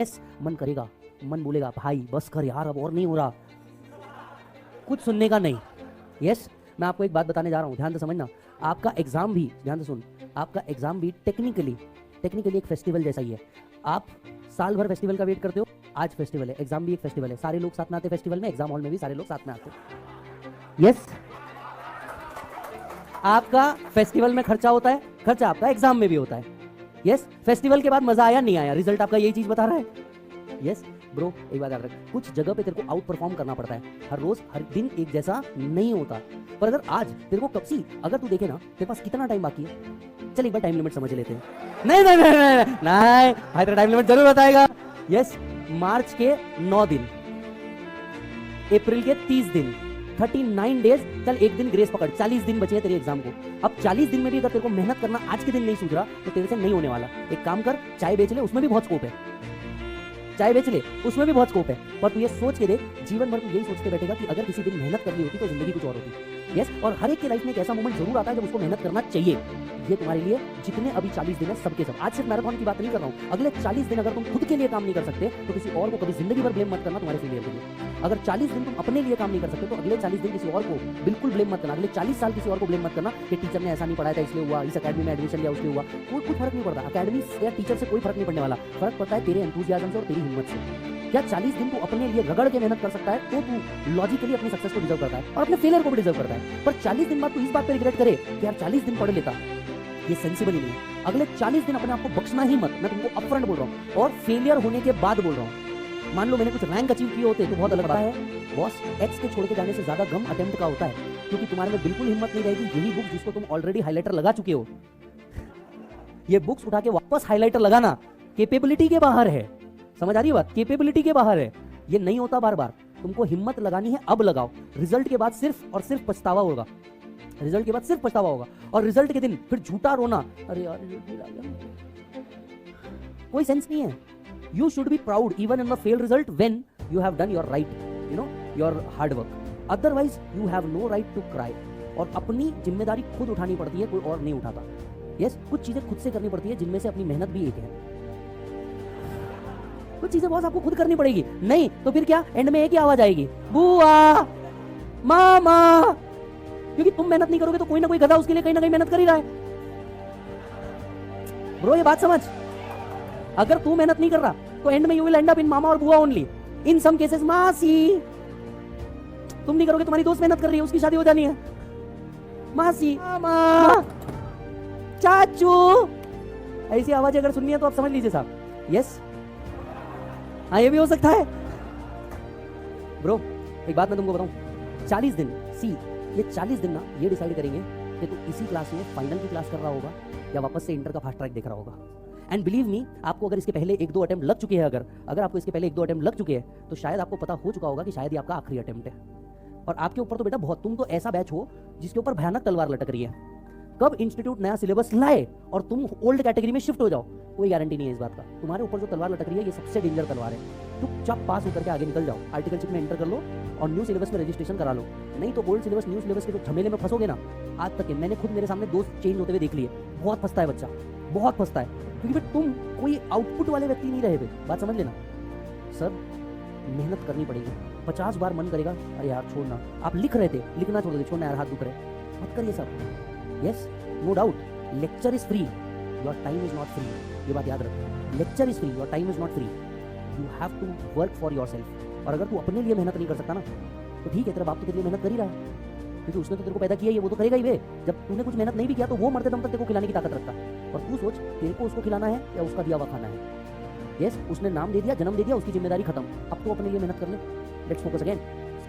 Yes, मन करेगा, मन बोलेगा भाई बस कर यार, अब और नहीं हो रहा, कुछ सुनने का नहीं। यस, मैं आपको एक बात बताने जा रहा हूँ, ध्यान से समझना। आपका एग्जाम भी, ध्यान से सुन, आपका एग्जाम भी टेक्निकली एक फेस्टिवल जैसा ही है। आप साल भर फेस्टिवल का वेट करते हो, आज फेस्टिवल है, एग्जाम भी एक फेस्टिवल है, सारे लोग साथ में आते हैं फेस्टिवल में, एग्जाम हॉल में भी सारे लोग साथ में आते हैं। यस, आपका फेस्टिवल में खर्चा होता है, खर्चा आपका एग्जाम में भी होता है। यस, फेस्टिवल के बाद मजा आया नहीं आया, रिजल्ट आपका यही चीज बता रहा है। यस ब्रो, एक बात याद रख, कुछ जगह पे तेरे को आउट परफॉर्म करना पड़ता है, हर रोज हर दिन एक जैसा नहीं होता। पर अगर आज तेरे को कब सी, अगर तू देखे ना तेरे पास कितना टाइम बाकी है, चल एक बार टाइम लिमिट समझ लेते हैं। नहीं नहीं नहीं नहीं नहीं भाई, तेरा टाइम लिमिट जरूर बताएगा। यस, मार्च के 9 दिन, अप्रैल के 30 दिन, 39 डेज, चल एक दिन ग्रेस पकड़, 40 दिन बचे हैं तेरे एग्जाम को। अब 40 दिन में भी अगर तेरे को मेहनत करना आज के दिन नहीं सूझ रहा तो तेरे से नहीं होने वाला। एक काम कर, चाय बेच ले, उसमें भी बहुत स्कोप है, चाय बेच ले, उसमें भी बहुत स्कोप है। पर तू ये सोच के देख, जीवन भर तू यही सोचते बैठेगा कि अगर किसी दिन मेहनत करनी होती तो जिंदगी कुछ और होती। यस, और हर एक की लाइफ में एक ऐसा मोमेंट जरूर आता है जब उसको मेहनत करना चाहिए। ये तुम्हारे लिए जितने अभी 40 दिन है सबके सब, आज सिर्फ मैराथन की बात नहीं कर रहा हूँ, अगले 40 दिन अगर तुम खुद के लिए काम नहीं कर सकते तो किसी और को कभी जिंदगी भर ब्लेम मत करना तुम्हारे फेलियर के लिए। अगर 40 दिन तुम अपने लिए काम नहीं कर सकते तो अगले 40 दिन किसी और को बिल्कुल ब्लेम मत करना, अगले 40 साल किसी और को ब्लेम मत करना कि टीचर ने ऐसा नहीं पढ़ाया था इसलिए हुआ, इस अकेडमी में एडमिशन लिया उसलिए हुआ। कोई फर्क नहीं पड़ता, अकेडमी या टीचर से कोई फर्क नहीं पड़ने वाला, फर्क पड़ता है तेरे एंथुसियाज्म से और तेरी हिम्मत से। क्या 40 दिन तू अपने लिए रगड़ के मेहनत कर सकता है तो तू लॉजिकली अपनी सक्सेस को डिजर्व करता है और अपने फेलियर को भी डिजर्व करता है। पर 40 दिन बाद तू इस बात पे रिग्रेट करे कि यार 40 दिन पढ़ लेता, ये सेंसिबल ही नहीं है। अगले 40 दिन अपने आप को बख्शना ही मत, मैं तुमको अपफ्रंट बोल रहा हूँ और फेलियर होने के बाद बोल रहा हूँ। मान लो मैंने कुछ रैंक अचीव किए होते तो बहुत अलग बात है, बॉस एक्स के छोड़ के जाने से ज्यादा गम अटेम्प्ट का होता है, क्योंकि तुम्हारे में बिल्कुल हिम्मत नहीं रहेगी यही बुक जिसको तुम ऑलरेडी हाईलाइटर लगा चुके हो, ये बुक्स उठा के वापस हाईलाइटर लगाना कैपेबिलिटी के बाहर है। समझ आ रही है बात? कैपेबिलिटी के बाहर है, ये नहीं होता बार बार। तुमको हिम्मत लगानी है, अब लगाओ। रिजल्ट के बाद सिर्फ और सिर्फ पछतावा होगा, रिजल्ट के बाद सिर्फ पछतावा होगा, और रिजल्ट के दिन फिर झूठा रोना, अरे यार रिजल्ट आ गया, कोई सेंस नहीं है। You should be proud even in the failed result when you have done your right, you know, your hard work. Otherwise you have no right to cry. और अपनी जिम्मेदारी खुद उठानी पड़ती है, कोई और नहीं उठाता। यस, कुछ चीजें खुद से करनी पड़ती है जिनमें से अपनी मेहनत भी एक है। कुछ चीजें बॉस आपको खुद करनी पड़ेगी, नहीं तो फिर क्या, एंड में एक ही आवाज आएगी, बुआ मामा, क्योंकि तुम मेहनत नहीं करोगे तो कोई ना कोई गधा उसके लिए कहीं ना कहीं मेहनत कर ही रहा है। ब्रो ये बात समझ, अगर तू मेहनत नहीं कर रहा तो एंड में you will end up in मामा और बुआ ओनली, इन सम केसेस मासी। तुम नहीं करोगे, तुम्हारी दोस्त मेहनत कर रही है, उसकी शादी हो जानी है, मासी मामा चाचू, ऐसी आवाज अगर सुननी है तो आप समझ लीजिए साहब। यस, हाँ ये भी हो सकता है। ब्रो एक बात मैं तुमको बताऊं, 40 दिन सी, ये 40 दिन ना ये डिसाइड करेंगे कि तू इसी क्लास में फाइनल की क्लास कर रहा होगा या वापस से इंटर का फास्ट ट्रैक देख रहा होगा। एंड बिलीव मी, आपको अगर इसके पहले 1-2 अटेम्प्ट लग चुके हैं, अगर आपको इसके पहले 1-2 अटेम्प्ट लग चुके हैं तो शायद आपको पता हो चुका होगा कि शायद ये आपका आखिरी अटेम्प्ट है। और आपके ऊपर तो बेटा बहुत, तुम तो ऐसा बैच हो जिसके ऊपर भयानक तलवार लटक रही है। कब इंस्टीट्यूट नया सिलेबस लाए और तुम ओल्ड कैटेगरी में शिफ्ट हो जाओ, कोई गारंटी नहीं है इस बात का। तुम्हारे ऊपर जो तलवार लटक रही है ये सबसे डेंजर तलवार है। चुपचाप पास होकर के आगे निकल जाओ, आर्टिकलशिप में एंटर कर लो और न्यू सिलेबस में रजिस्ट्रेशन करा लो। नहीं तो ओल्ड सिलेबस न्यू सिलेबस के जो झमेले में फंसोगे ना, आज तक मैंने खुद मेरे सामने दोस्त चेंज होते हुए देख लिए, बहुत फंसता है बच्चा, बहुत फंसता है, क्योंकि फिर तुम कोई आउटपुट वाले व्यक्ति नहीं रहे। बात समझ लेना सर, मेहनत करनी पड़ेगी। 50 बार मन करेगा अरे यार छोड़ना, आप लिख रहे थे, लिखना छोड़ दे, छोड़ना यार हाथ दुख रहे, मत करिए sir. Yes no doubt, lecture is free, your time is not free, ये बात याद रखो। Lecture is free, your time is not free, you have to work for yourself. और अगर तू अपने लिए मेहनत नहीं कर सकता ना तो ठीक है, तेरा बाप तो तेरे लिए मेहनत कर ही रहा है, क्योंकि उसने तो तेरे को पैदा किया ही है, वो तो करेगा ही। वे जब तूने कुछ मेहनत नहीं भी किया तो वो मरते दम तक तेरे को खिलाने की ताकत रखता है। और तू सोच, तेरे को उसको खिलाना है या उसका दिया हुआ खाना है। यस, उसने नाम दे दिया, जन्म दे दिया, उसकी जिम्मेदारी खत्म। अब तो अपने लिए मेहनत कर ले। Let's focus again.